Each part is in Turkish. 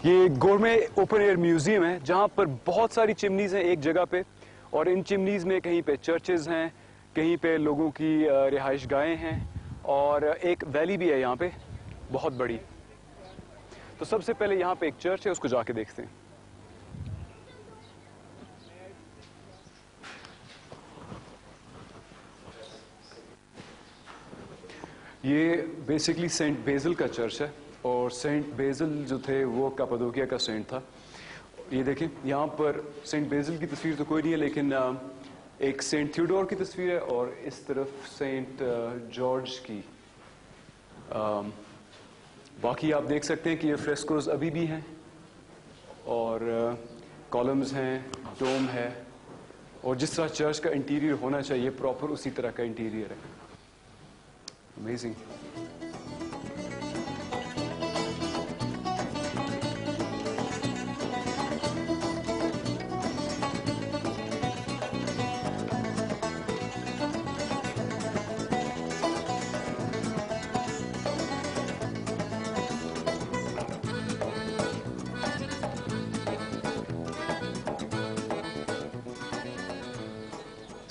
ये गोरमे open air museum है जहां पर बहुत सारी चिमनीज हैं एक जगह पे, और इन चिमनीज में कहीं पे चर्चेज हैं, कहीं पे लोगों की रिहाइश गाहें हैं, और एक वैली भी है यहाँ पे बहुत बड़ी। तो सबसे पहले यहाँ पे एक चर्च है, उसको जाके देखते हैं। ये बेसिकली सेंट बेज़ल का चर्च है, और सेंट बेज़ल जो थे वो कप्पादोकिया का सेंट था। ये देखें, यहाँ पर सेंट बेज़ल की तस्वीर तो कोई नहीं है, लेकिन एक सेंट थियोडोर की तस्वीर है, और इस तरफ सेंट जॉर्ज की। बाकी आप देख सकते हैं कि ये फ्रेस्कोज अभी भी हैं, और कॉलम्स हैं, डोम है, और जिस तरह चर्च का इंटीरियर होना चाहिए प्रॉपर उसी तरह का इंटीरियर है। अमेजिंग।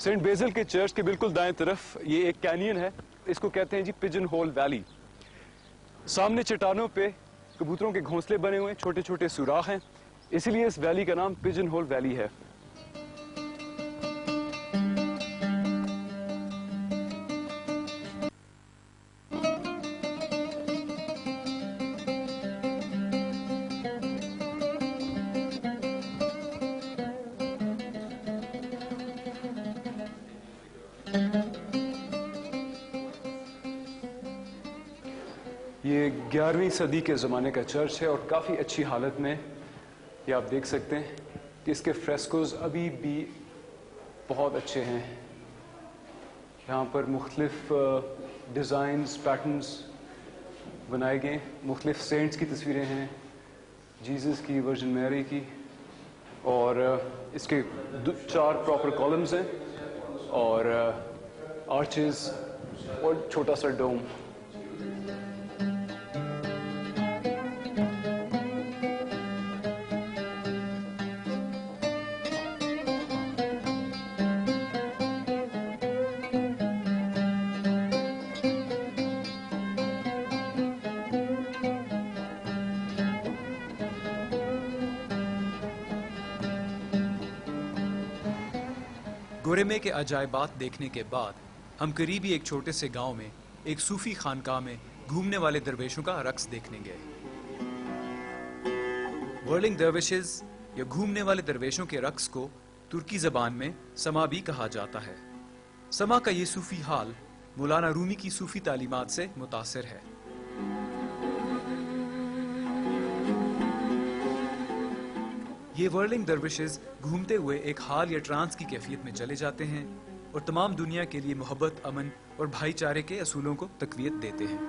सेंट बेज़ल के चर्च के बिल्कुल दाएं तरफ ये एक कैनियन है, इसको कहते हैं जी पिजन होल वैली। सामने चट्टानों पे कबूतरों के घोंसले बने हुए, छोटे छोटे सुराख हैं, इसीलिए इस वैली का नाम पिजन होल वैली है। ये 11वीं सदी के ज़माने का चर्च है, और काफ़ी अच्छी हालत में। ये आप देख सकते हैं कि इसके फ्रेस्कोज अभी भी बहुत अच्छे हैं। यहाँ पर मुख्तलिफ डिज़ाइंस, पैटर्न्स बनाए गए, मुख्तलिफ सेंट्स की तस्वीरें हैं, जीसस की, वर्जिन मैरी की, और इसके 4 प्रॉपर कॉलम्स हैं, और आर्चेस, और छोटा सा डोम। गोरेमे के अजायबात देखने के बाद हम करीबी एक छोटे से गांव में एक सूफी खानकाह में घूमने वाले दरवेशों का रक्स देखने गए। वर्लिंग दरवेशेस या घूमने वाले दरवेशों के रक्स को तुर्की जबान में समा भी कहा जाता है। समा का ये सूफी हाल मौलाना रूमी की सूफी तालीमात से मुतासिर है। ये वर्लिंग दरविशेस घूमते हुए एक हाल या ट्रांस की कैफियत में चले जाते हैं और तमाम दुनिया के लिए मोहब्बत, अमन और भाईचारे के असूलों को तकवीत देते हैं।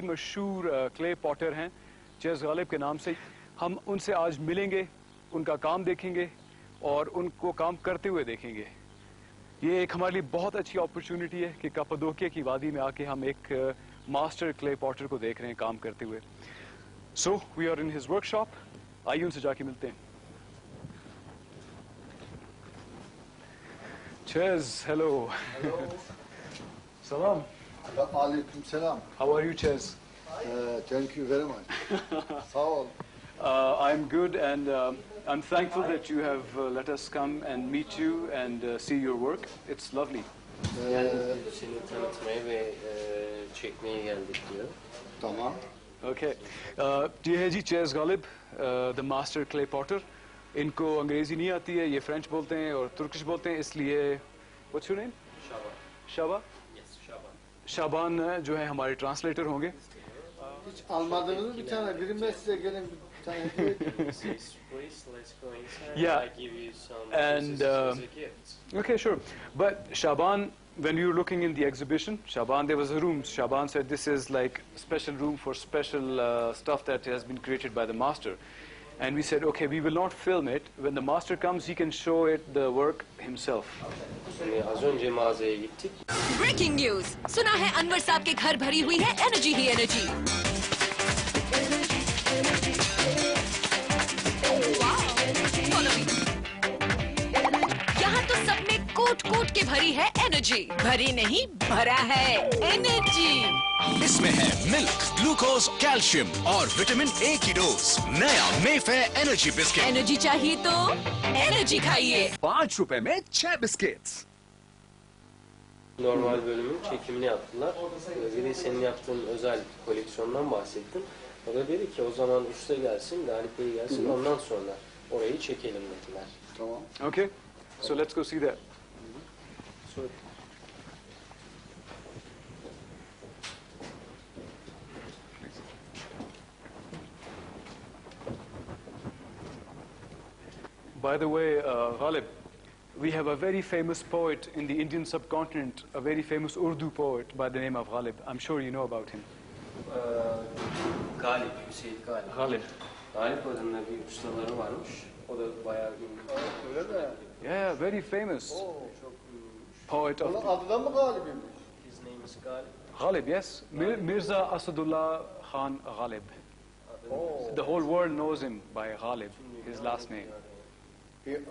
मशहूर क्ले पॉटर हैं चेज़ गालिब के नाम से। हम उनसे आज मिलेंगे, उनका काम देखेंगे और उनको काम करते हुए देखेंगे। ये एक हमारे लिए बहुत अच्छी अपॉर्चुनिटी है कि कप्पाडोकिया की वादी में आके हम एक मास्टर क्ले पॉटर को देख रहे हैं काम करते हुए। So we are in his workshop, आइए उनसे जाके मिलते हैं। Chez, hello. Hello. Salam. Alaikum salam. How are you, Chez? Thank you very much. Sağ ol. I'm good, and I'm thankful that you have let us come and meet you and see your work. It's lovely. Yani seni tanıtmaya ve çekmeye geldik diyor. Tamam. Okay. ये है जी चेज़ Ghalib, the master clay potter. इनको अंग्रेजी नहीं आती है, ये फ्रेंच बोलते हैं और तुर्किश बोलते हैं, इसलिए What's your name? Şaban. Shaba? Yes, Şaban. शाबान जो है हमारे ट्रांसलेटर होंगे। Hiç almadınız bir tane. Birinden size gelin bir tane hediye edeyim. Please, let's go inside. Yeah. I give you some And, pieces as a gift. Okay, sure. But Shaban, when we were looking in the exhibition, Shaban, there was a room. Shaban said this is like a special room for special stuff that has been created by the master. And we said, okay, we will not film it. When the master comes, he can show it the work himself. Şimdi az önce mağazaya gittik. Breaking news सुना है अनवर साहब के घर भरी हुई है एनर्जी ही एनर्जी। यहाँ तो सब में कूट कूट के भरी है एनर्जी, भरी नहीं भरा है एनर्जी। इसमें है मिल्क, ग्लूकोज, कैल्शियम और विटामिन ए की डोज। नया मेफेयर एनर्जी बिस्किट। एनर्जी चाहिए तो एनर्जी खाइए। 5 रुपए में 6 biscuits. Normal bölümün çekimini yaptılar. Bir de senin yaptığın özel koleksiyondan bahsettin. O da dedi ki o zaman usta gelsin, Galip Bey gelsin, ondan sonra orayı çekelim dediler. Tamam. Okay? So let's go see that. So, By the way, Ghalib, we have a very famous poet in the Indian subcontinent, a very famous Urdu poet by the name of Ghalib. I'm sure you know about him. Galip, Hüseyin Galip. Ghalib. Galip adında bir ustaları varmış. O da bayağı ünlü. Öyle mi? Yeah, very famous poet Onun of adı da mı Galip'im? His name is Galip. Ghalib, yes. Mirza Asadullah Khan Ghalib. The whole world knows him by Ghalib, his last name.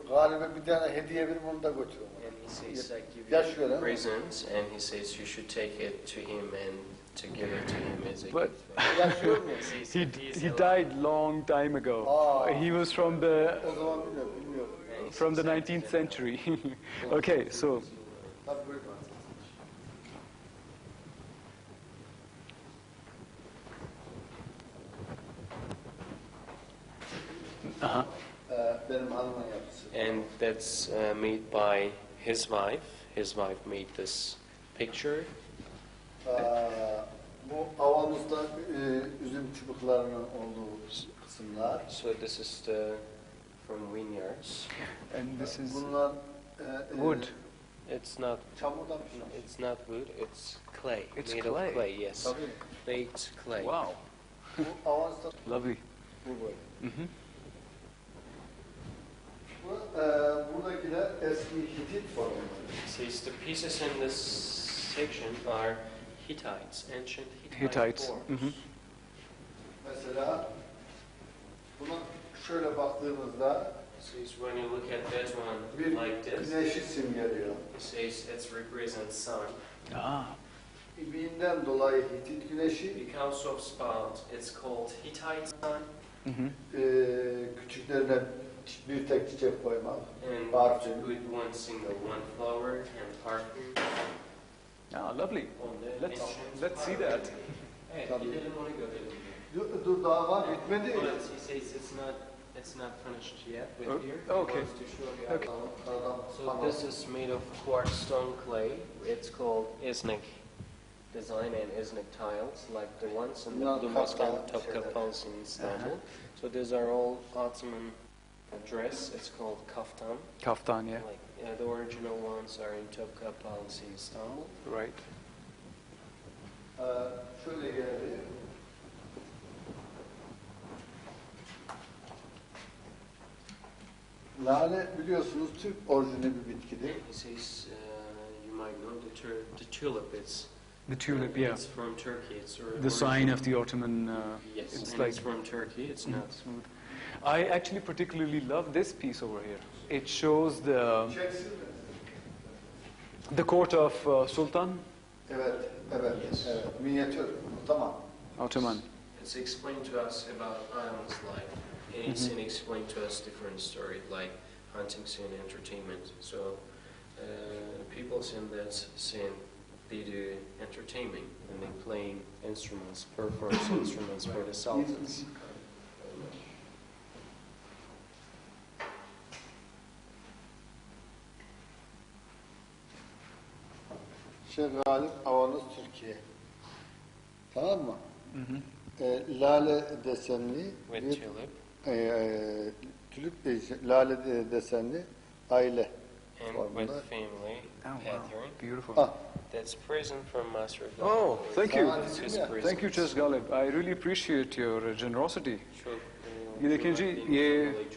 Galip'e bir tane hediye verin onu da götür. And he says, I give Yaşıyor you ha? presents, and he says you should take it to him and to give it to him as a But gift. Yaşıyor mu? he died long time ago. He was from the O zaman bilmiyorum. from the 19th century. Okay, so Tabii buyurun. Benim hanımın yapısı. And that's made by his wife. His wife made this picture. Bu avamızda üzüm çubuklarının olduğu kısımlar. So this is the from vineyards. and this is Bunlar wood. It's not. çamurdan pişmiş. It's not wood. It's clay. It's made clay. of clay. Yes. Tabii. Baked clay. Wow, Bu avamızda lovely. bu böyle. Mhm. Buradakiler eski Hitit formları. It says the pieces in this section are Hittites, ancient Hittite Hittites. forms. Mhm. Mesela buna şöyle baktığımızda Says when you look at that one bir like this, güneşi simgeliyor. it says it represents sun. Ah, İbiğinden dolayı Hitit güneşi, Because of spot, it's called Hittite sun. mhm. Küçüklerine bir tek çiçek koymak, And parfüm. to put one single, one flower and parfum Ah, lovely. on the Let's entrance. see that. Evet, Tabii. gidelim onu görelim. Dur daha var bitmedi. But he says it's not finished yet, but Oh, here he okay. wants to show you. Okay. So this is made of quartz stone clay. It's called Iznik design and Iznik tiles, like the ones in the Bunlar Blue Mosque and Kafka Topkapı şeyler. Palace in Istanbul. So these are all Ottoman dress. It's called kaftan. Kaftan, yeah. Like the original ones are in Topkapı Palace in Istanbul. Right. Şöyle geldi. Lale biliyorsunuz Türk orijinli bir bitkidir. He says, you might know the tulip. The tulip, yeah. It's from Turkey. It's The sign of the Ottoman. Yes, It's and like it's from Turkey. It's not. smooth. I actually particularly love this piece over here. It shows the court of Sultan Evet, evet, Yes. evet. Minyatür. Tamam. Ottoman. It's explained to us about Ayman's life, and it's explained to us different story like hunting scene, entertainment. So people in that scene, they do entertainment and they play instruments, performance instruments for the sultans. Galip Avanız Türkiye. Tamam mı? Lale desenli With bir tulip lale desenli aile and formunda. with family pattern. Beautiful. Ah, That's present from Master of Oh, thank you. This is present. Thank you, Chess Galib. I really appreciate your generosity. Çok, ये देखें जी, ये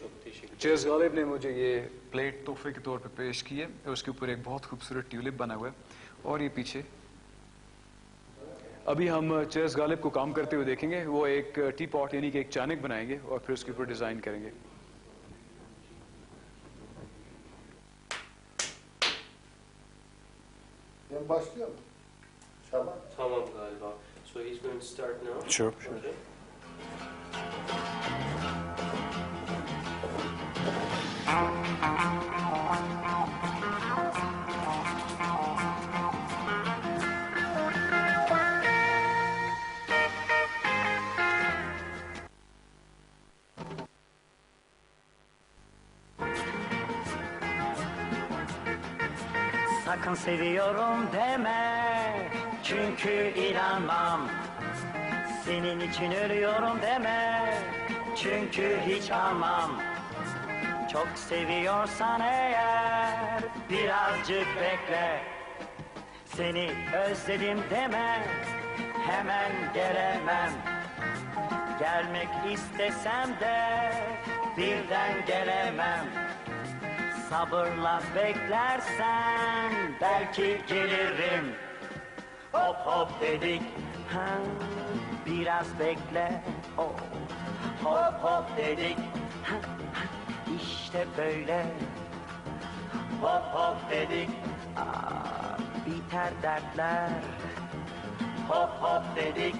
çok teşekkür chess Ghalib ने मुझे ये प्लेट तोहफे के तौर पे पेश की है और उसके ऊपर एक बहुत खूबसूरत ट्यूलिप बना हुआ है और ये पीछे अभी हम चेस गालिब को काम करते हुए देखेंगे वो एक टी पॉट यानी कि एक चानक बनाएंगे और फिर उसके ऊपर डिज़ाइन करेंगे ben başlıyorum. Şaban. Tamam galiba. So he's going to start now. Sure. Okay. Sakın seviyorum deme, çünkü inanmam. Senin için ölüyorum deme, çünkü hiç almam. Çok seviyorsan eğer, birazcık bekle. Seni özledim deme, hemen gelemem. Gelmek istesem de, birden gelemem. Sabırla beklersen belki gelirim. Hop hop dedik, ha, biraz bekle. Oh. Hop hop dedik, ha, ha, işte böyle. Hop hop dedik, biter dertler. Hop hop dedik,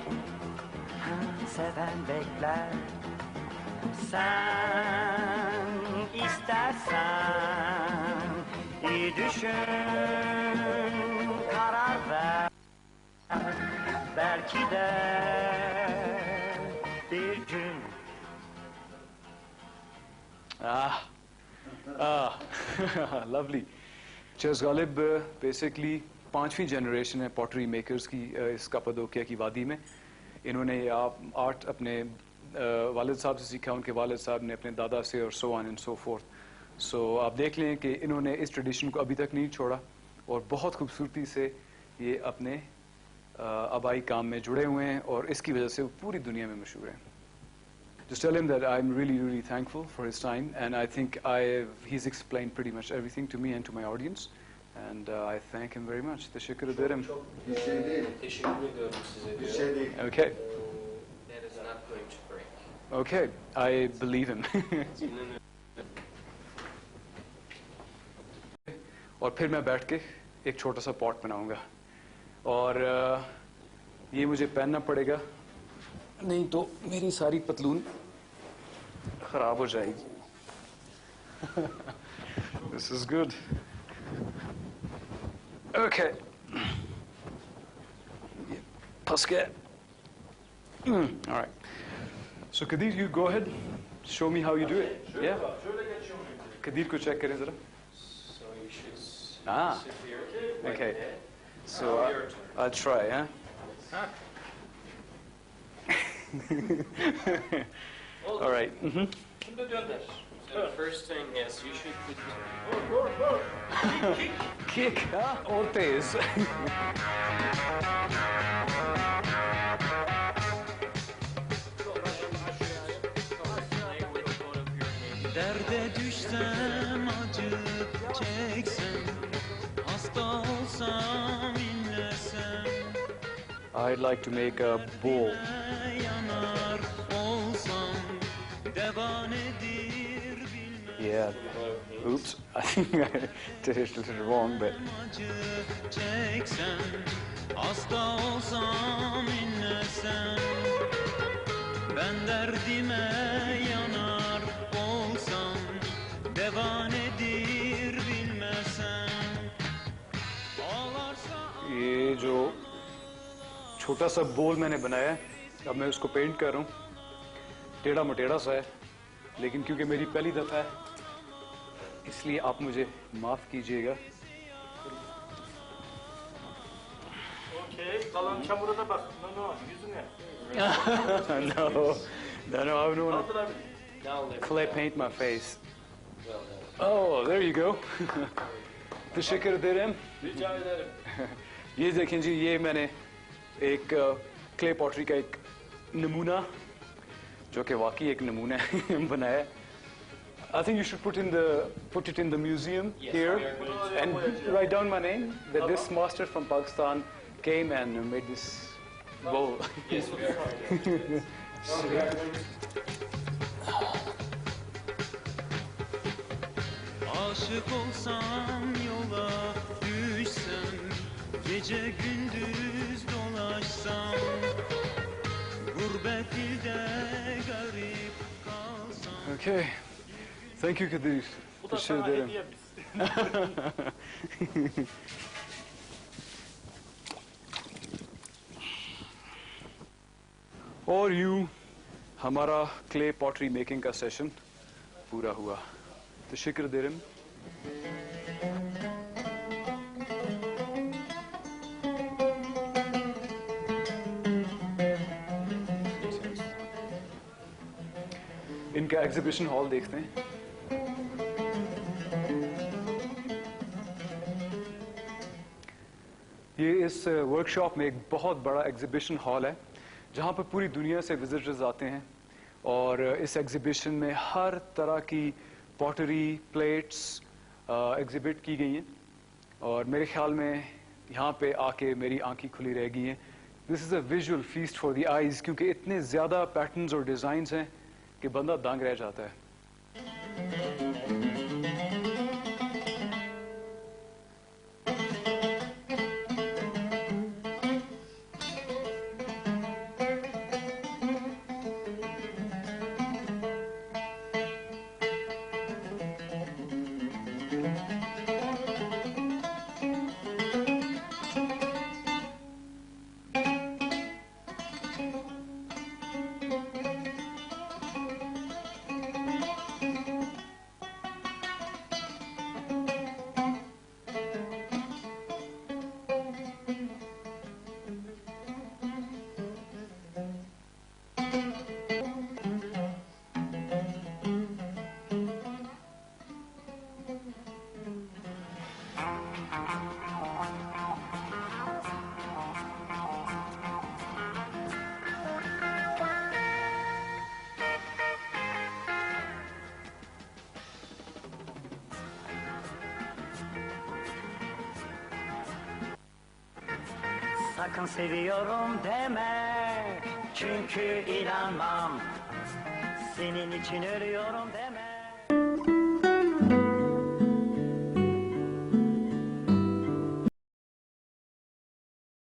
ha, seven bekler. Sen istersen iyi düşün, karar ver. Belki de bir gün. lovely. चेस गालिब basically पांचवी generation है pottery makers की इस कप्पादोकिया की वादी में इन्होंने आर्ट अपने वालिद साहब से सीखा उनके वालिद साहब ने अपने दादा से और so on and so forth so आप देख लें कि इन्होंने इस ट्रेडिशन को अभी तक नहीं छोड़ा और बहुत खूबसूरती से ये अपने आबाई काम में जुड़े हुए हैं और इसकी वजह से वो पूरी दुनिया में मशहूर हैं Just tell him that I'm really, really thankful for his time, and I think he's explained pretty much everything to me and to my audience, and I thank him very much. Teşekkür ederim. Bir şey değil. Teşekkür ediyorum size Bir diyor. şey değil. Okay, That is not going to break. okay, I believe him. और फिर मैं बैठ के एक छोटा सा पॉट बनाऊंगा और ये मुझे पहनना पड़ेगा नहीं तो मेरी सारी पतलून खराब हो जाएगी This is good. Okay. फंस गया. All right. So Kadir, you go ahead. Show me how you do it. Yeah. Kadir को check करें जरा. So you should sit here. Okay. So I'll try, huh? All right. So the first thing is you should put Kick, huh? और तेज. Derde düşsen I'd like to make a bowl. Yeah. Oops. I think I did it a little wrong, but. Ben derdime yanar olsam, devanedir bilmesen. ये जो छोटा सा बोल मैंने बनाया है, अब मैं उसको पेंट कर रहा हूँ. टेढ़ा मटेढ़ा सा है, लेकिन क्योंकि मेरी पहली दफा है, इसलिए आप मुझे माफ कीजिएगा. Okey, kalan çamura da bak. No, yüzüne. No, I don't want to Now lift clay it up. paint my face. Well done. Oh, there you go. teşekkür ederim. Rica ederim. ये देखें जी, ये मैंने एक क्ले पॉटरी का एक नमूना, जो कि वाकई एक नमूना है, बनाया है. I think you should put it in the museum Yes, here we are going to. and write down my name. That this master from Pakistan came and made this bowl. Yes, we are going to. Aşık olsam yola düşsem, gece gündüz dolaşsam, gurbet ilde garip kalsam. Okay. Thank you Kadir. Bu da Teşekkür sana ederim. hediye biz. और यूं हमारा clay pottery making का सेशन पूरा हुआ. तशक्कुर ederim. इनका exhibition hall देखते हैं. ये इस वर्कशॉप में एक बहुत बड़ा एग्जीबिशन हॉल है, जहाँ पर पूरी दुनिया से विजिटर्स आते हैं, और इस एग्जीबिशन में हर तरह की पॉटरी प्लेट्स एग्जिबिट की गई हैं. और मेरे ख्याल में यहाँ पे आके मेरी आंखें खुली रह गई हैं. This is a visual feast for the eyes, क्योंकि इतने ज़्यादा पैटर्न्स और डिज़ाइंस हैं कि बंदा दंग रह जाता है. Sakın seviyorum deme, çünkü inanmam. Senin için ölüyorum deme.